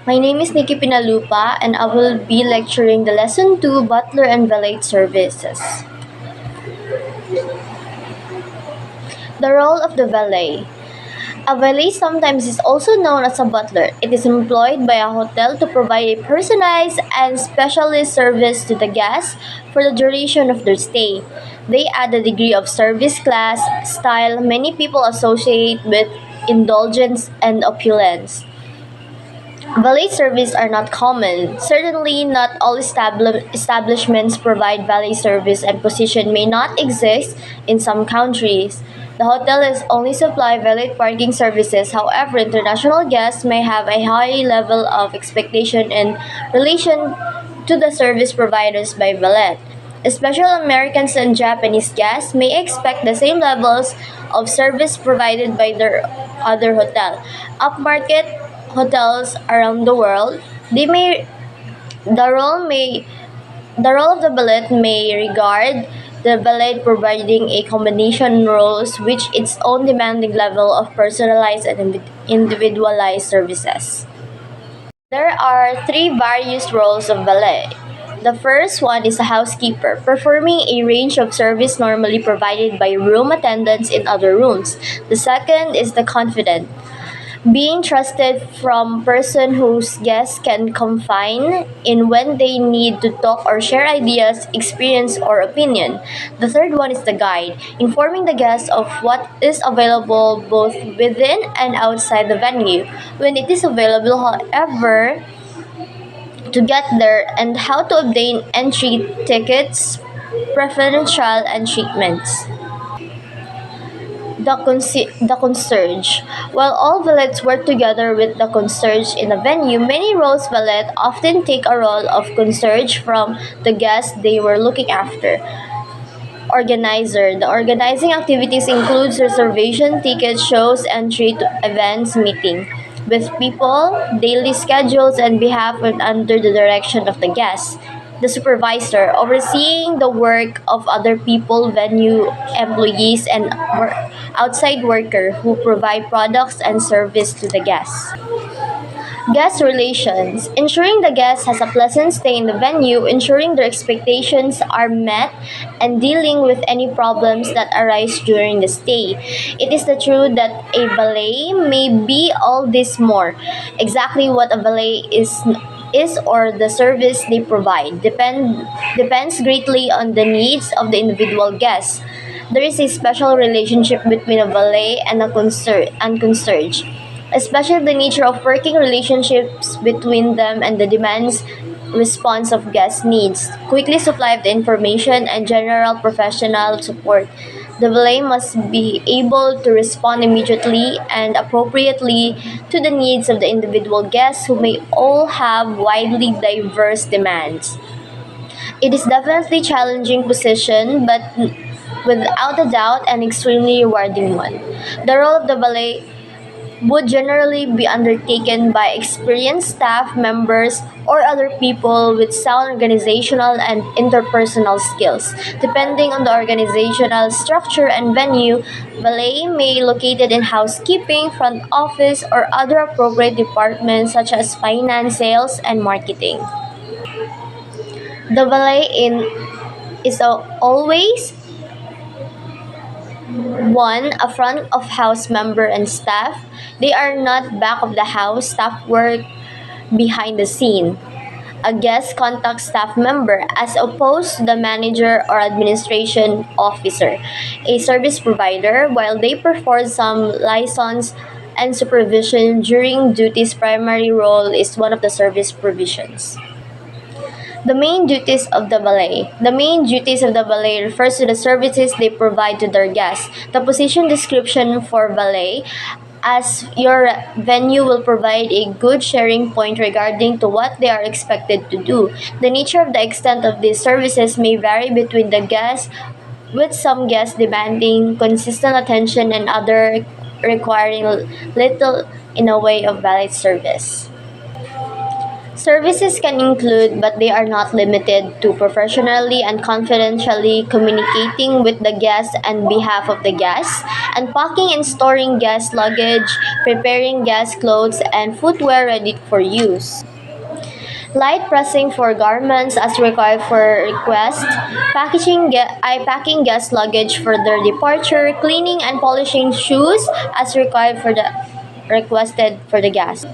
My name is Nikki Pinalupa and I will be lecturing the Lesson 2 Butler and Valet Services. The role of the valet. A valet sometimes is also known as a butler. It is employed by a hotel to provide a personalized and specialist service to the guests for the duration of their stay. They add a degree of service class, style many people associate with indulgence and opulence. Valet service are not common. Certainly, not all establishments provide valet service, and position may not exist in some countries. The hotel is only supply valet parking services. However, international guests may have a high level of expectation in relation to the service providers by valet. Especially Americans and Japanese guests may expect the same levels of service provided by their other hotel. Upmarket hotels around the world, they may the role may the role of the valet may regard the valet providing a combination roles which its own demanding level of personalized and individualized services. There are three various roles of valet. The first one is a housekeeper, performing a range of service normally provided by room attendants in other rooms. The second is the confidant, being trusted from person whose guests can confide in when they need to talk or share ideas, experience, or opinion. The third one is the guide, informing the guests of what is available both within and outside the venue, when it is available, however, to get there, and how to obtain entry tickets, preferential, and treatments. The concierge. While all valets work together with the concierge in a venue, many roles valet often take a role of concierge from the guests they were looking after. Organizer. The organizing activities includes reservation, tickets, shows, entry to events, meeting with people, daily schedules, and behalf and under the direction of the guests. The supervisor, overseeing the work of other people, venue employees, and outside worker who provide products and service to the guests. Guest relations, ensuring the guest has a pleasant stay in the venue, ensuring their expectations are met, and dealing with any problems that arise during the stay. It is the truth that a valet may be all this more. Exactly what a valet is or the service they provide depends greatly on the needs of the individual guest. There is a special relationship between a valet and a concierge, especially the nature of working relationships between them and the demands response of guest needs, quickly supply of the information, and general professional support. The valet must be able to respond immediately and appropriately to the needs of the individual guests who may all have widely diverse demands. It is definitely challenging position, but without a doubt an extremely rewarding one. The role of the valet would generally be undertaken by experienced staff members or other people with sound organizational and interpersonal skills. Depending on the organizational structure and venue, valet may be located in housekeeping, front office, or other appropriate departments such as finance, sales, and marketing. The valet in is always one, a front of house member and staff. They are not back of the house staff work behind the scene. A guest contact staff member as opposed to the manager or administration officer. A service provider, while they perform some license and supervision during duty's primary role is one of the service provisions. The main duties of the valet. The main duties of the valet refers to the services they provide to their guests. The position description for valet, as your venue will provide a good sharing point regarding to what they are expected to do. The nature of the extent of these services may vary between the guests, with some guests demanding consistent attention and other requiring little in a way of valet service. Services can include, but they are not limited to, professionally and confidentially communicating with the guest and behalf of the guests, unpacking and storing guest luggage, preparing guest clothes and footwear ready for use. Light pressing for garments as required for request, packing guest luggage for their departure, cleaning and polishing shoes as required for the requested for the guest.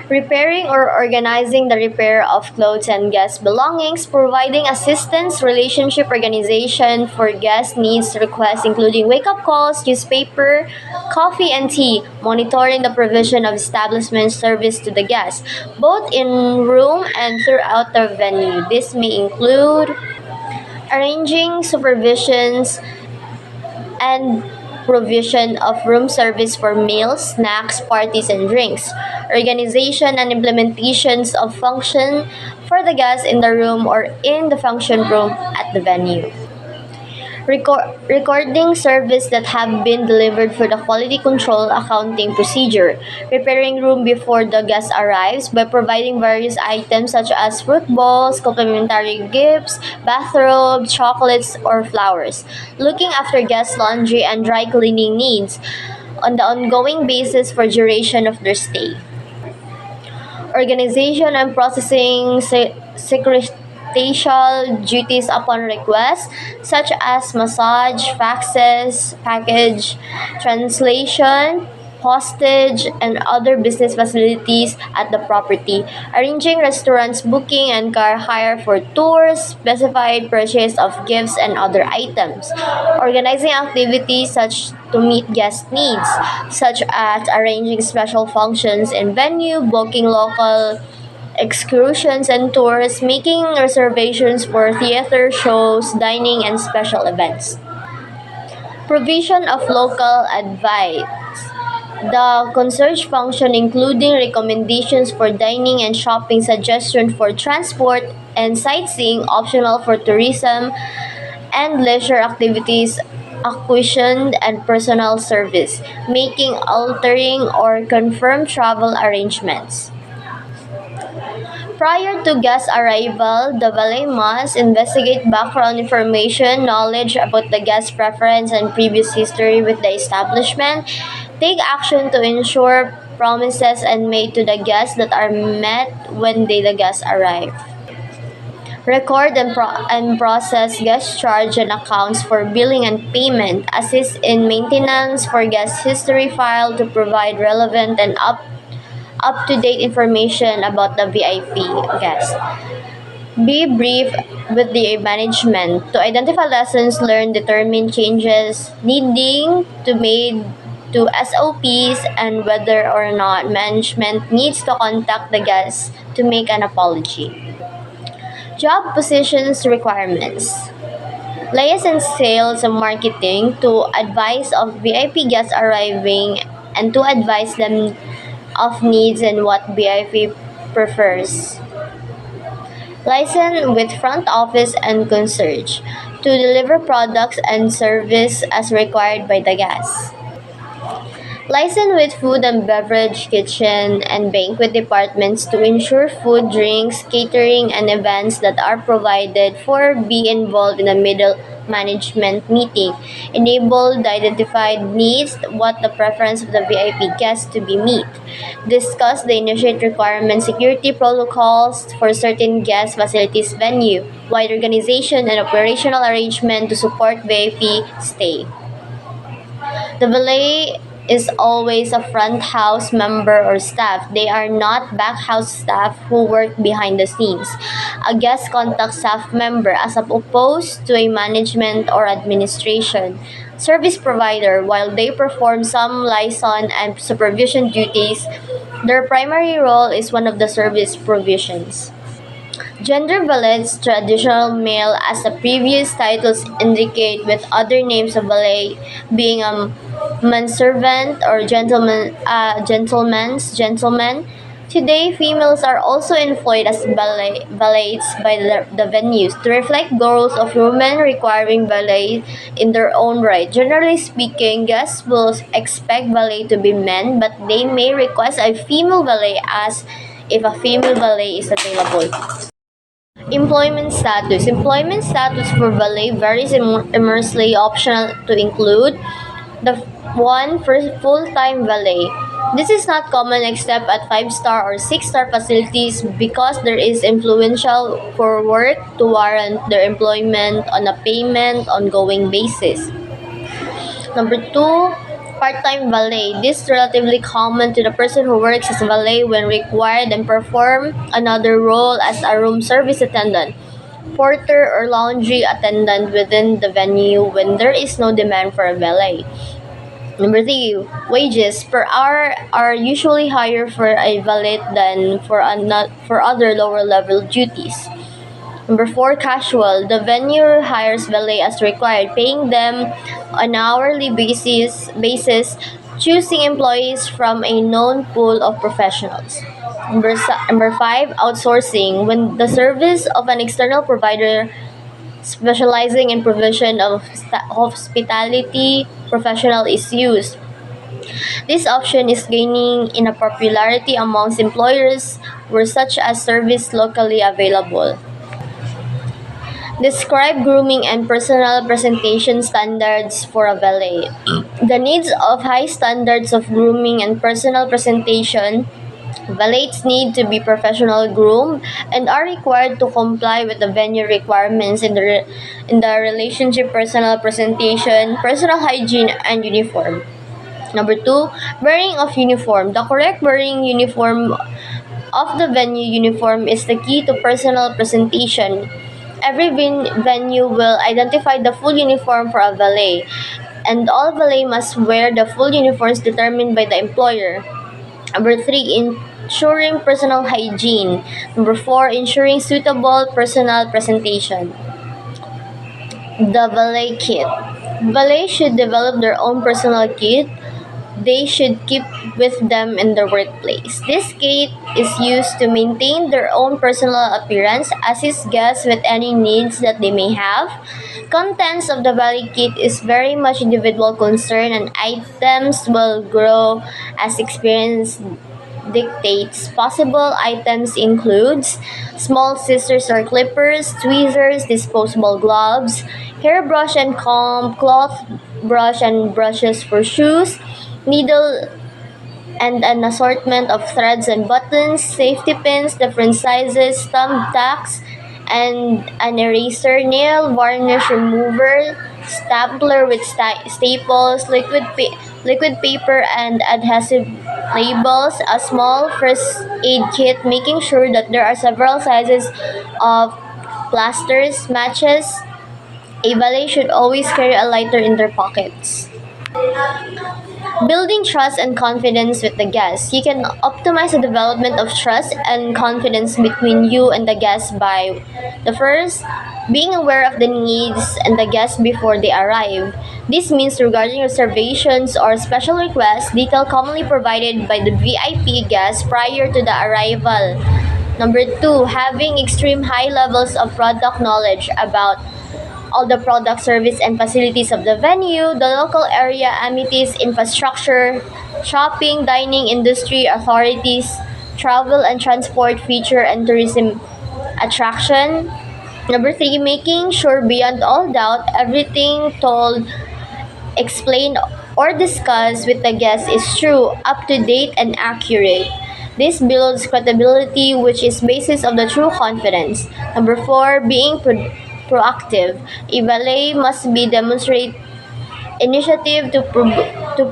Repairing or organizing the repair of clothes and guest belongings, providing assistance, relationship organization for guest needs requests including wake-up calls, newspaper, coffee and tea, monitoring the provision of establishment service to the guests, both in room and throughout the venue. This may include arranging supervisions and provision of room service for meals, snacks, parties, and drinks, organization and implementations of function for the guests in the room or in the function room at the venue. Recording service that have been delivered for the quality control accounting procedure. Preparing room before the guest arrives by providing various items such as fruit bowls, complimentary gifts, bathrobe, chocolates, or flowers. Looking after guest laundry and dry cleaning needs on the ongoing basis for duration of their stay. Organization and processing secretarial duties upon request, such as massage, faxes, package, translation, hostage, and other business facilities at the property, arranging restaurants booking and car hire for tours, specified purchase of gifts and other items, organizing activities such to meet guest needs, such as arranging special functions in venue, booking local excursions and tours, making reservations for theater shows, dining, and special events. Provision of local advice. The concierge function, including recommendations for dining and shopping, suggestions for transport and sightseeing, optional for tourism and leisure activities, acquisition and personal service, making, altering, or confirm travel arrangements. Prior to guest arrival, the valet must investigate background information, knowledge about the guest's preference and previous history with the establishment, take action to ensure promises and made to the guests that are met when the guests arrive. Record and process guest charge and accounts for billing and payment, assist in maintenance for guest history file to provide relevant and up-to-date information about the VIP guest. Be brief with the management to identify lessons learned, determine changes needing to made to SOPs, and whether or not management needs to contact the guests to make an apology. Job positions requirements. Liaison sales and marketing to advise of VIP guests arriving and to advise them of needs and what VIP prefers. License with front office and concierge to deliver products and service as required by the guests. License with food and beverage kitchen and banquet departments to ensure food, drinks, catering, and events that are provided for be involved in the middle management meeting. Enable the identified needs, what the preference of the VIP guests to be meet. Discuss the initiate requirements, security protocols for certain guest facilities venue, wide organization and operational arrangement to support VIP stay. The valet is always a front house member or staff. They are not back house staff who work behind the scenes. A guest contact staff member as opposed to a management or administration. Service provider, while they perform some liaison and supervision duties, their primary role is one of the service provisions. Gender valets, traditional male as the previous titles indicate, with other names of valet being a manservant or gentleman. Today, females are also employed as valets by the venues to reflect goals of women requiring valet in their own right. Generally speaking, guests will expect valet to be men, but they may request a female valet as if a female valet is available. Employment status. Employment status for valet varies immensely, optional to include the one for full-time valet. This is not common except at 5-star or 6-star facilities because there is influential for work to warrant their employment on a payment ongoing basis. Number two, part-time valet. This is relatively common to the person who works as valet when required and perform another role as a room service attendant, porter, or laundry attendant within the venue when there is no demand for a valet. Number three, wages per hour are usually higher for a valet than for other lower level duties. Number four, casual. The venue hires valet as required, paying them on hourly basis, choosing employees from a known pool of professionals. Number five, outsourcing. When the service of an external provider specializing in provision of hospitality professional is used. This option is gaining in a popularity amongst employers where such a service locally available. Describe grooming and personal presentation standards for a valet. The needs of high standards of grooming and personal presentation. Valets need to be professional groomed and are required to comply with the venue requirements in the relationship personal presentation, personal hygiene, and uniform. Number two, wearing of uniform. The correct wearing uniform of the venue uniform is the key to personal presentation. Every venue will identify the full uniform for a valet, and all valet must wear the full uniforms determined by the employer. Number three, ensuring personal hygiene. Number four, ensuring suitable personal presentation. The valet kit. Valet should develop their own personal kit they should keep with them in their workplace. This kit is used to maintain their own personal appearance, assist guests with any needs that they may have. Contents of the valet kit is very much individual concern and items will grow as experience dictates. Possible items includes small scissors or clippers, tweezers, disposable gloves, hairbrush and comb, cloth brush and brushes for shoes, needle and an assortment of threads and buttons, safety pins, different sizes, thumb tacks, and an eraser, nail varnish remover, stapler with staples, liquid paper, and adhesive labels, a small first aid kit, making sure that there are several sizes of plasters, matches. A valet should always carry a lighter in their pockets. Building trust and confidence with the guests. You can optimize the development of trust and confidence between you and the guests by the first, being aware of the needs and the guests before they arrive. This means regarding reservations or special requests, detail commonly provided by the VIP guests prior to the arrival. Number two, having extreme high levels of product knowledge about all the product, service, and facilities of the venue, the local area, amenities, infrastructure, shopping, dining, industry, authorities, travel and transport, feature, and tourism attraction. Number three, making sure beyond all doubt everything told, explained, or discussed with the guest is true, up to date, and accurate. This builds credibility, which is basis of the true confidence. Number four, being proactive. A valet must be demonstrate initiative to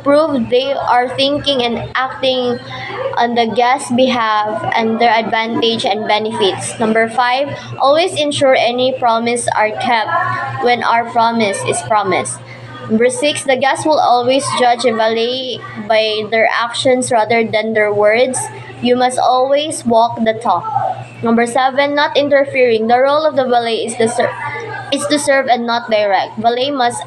prove they are thinking and acting on the guest's behalf and their advantage and benefits. Number five, always ensure any promise are kept when our promise is promised. Number six, the guest will always judge a valet by their actions rather than their words. You must always walk the talk. Number seven, not interfering. The role of the valet is to serve and not direct. Valet must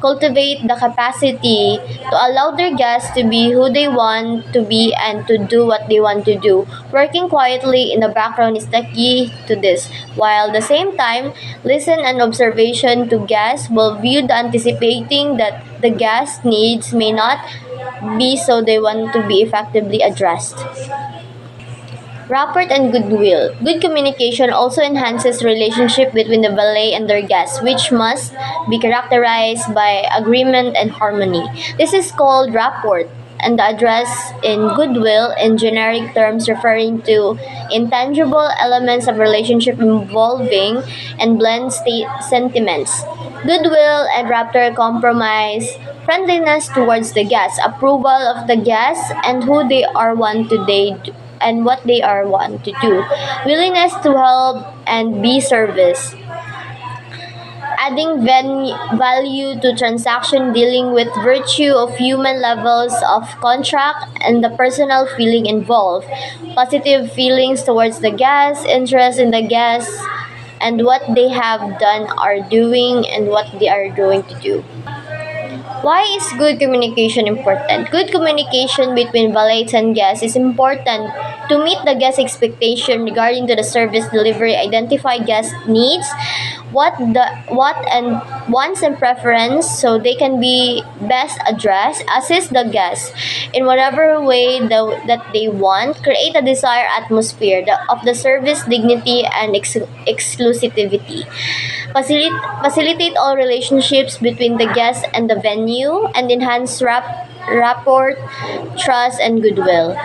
cultivate the capacity to allow their guests to be who they want to be and to do what they want to do. Working quietly in the background is the key to this, while at the same time, listen and observation to guests will view the anticipating that the guest needs may not be so they want to be effectively addressed. Rapport and goodwill. Good communication also enhances relationship between the valet and their guests, which must be characterized by agreement and harmony. This is called rapport, and the address in goodwill in generic terms referring to intangible elements of relationship involving and blend state sentiments. Goodwill and rapport compromise friendliness towards the guests, approval of the guests and who they are want to date and what they are want to do, willingness to help and be service, adding value to transaction, dealing with virtue of human levels of contract and the personal feeling involved, positive feelings towards the guest, interest in the guests and what they have done, are doing, and what they are going to do. Why is good communication important? Good communication between valets and guests is important to meet the guest expectation regarding to the service delivery, identify guest needs, what and wants and preference so they can be best addressed, assist the guests in whatever way that they want, create a desired atmosphere of the service dignity and exclusivity. Facilitate all relationships between the guest and the venue and enhance rapport, trust, and goodwill.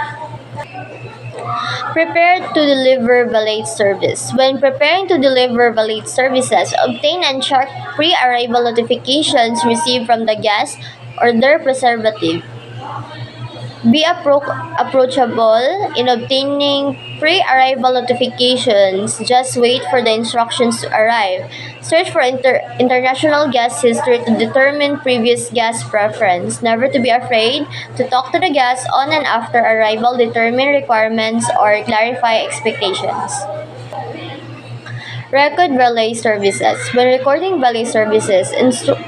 Prepare to deliver valet service. When preparing to deliver valet services, obtain and check pre-arrival notifications received from the guest or their preservative. Be approachable in obtaining pre-arrival notifications. Just wait for the instructions to arrive. Search for international guest history to determine previous guest preference. Never to be afraid to talk to the guests on and after arrival, determine requirements or clarify expectations. Record valet services. When recording valet services,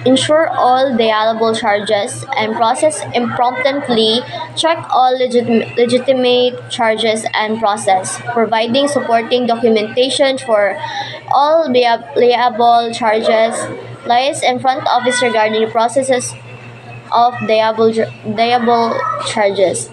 ensure all dialable charges and process impromptly. Check all legitimate charges and process, providing supporting documentation for all liable charges. Liaise in front office regarding the processes of diable charges.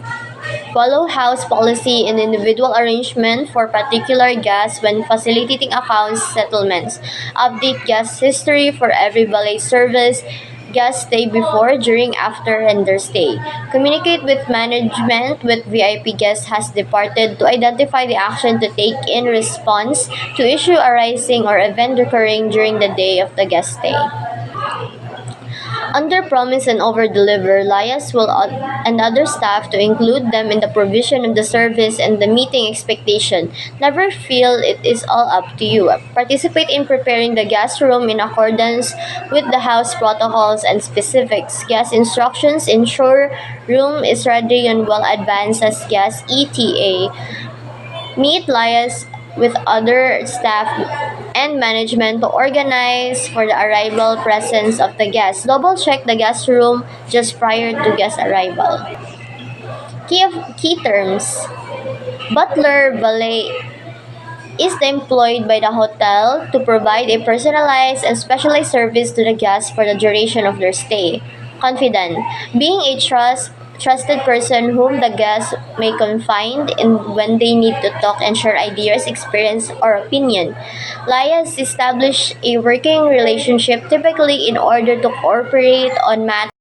Follow house policy and individual arrangement for particular guests when facilitating accounts settlements. Update guest history for every valet service. Guest stay before, during, after, and their stay. Communicate with management with VIP guest has departed to identify the action to take in response to issue arising or event occurring during the day of the guest stay. Under promise and over deliver, lias will and other staff to include them in the provision of the service and the meeting expectation. Never feel it is all up to you. Participate in preparing the guest room in accordance with the house protocols and specifics. Guest instructions ensure room is ready and well advanced as guest ETA. Meet lias with other staff and management to organize for the arrival presence of the guests. Double check the guest room just prior to guest arrival. Key terms. Butler valet is employed by the hotel to provide a personalized and specialized service to the guests for the duration of their stay. Confident. Being a trusted person whom the guests may confide in when they need to talk and share ideas, experience, or opinion. Lias establish a working relationship typically in order to cooperate on matters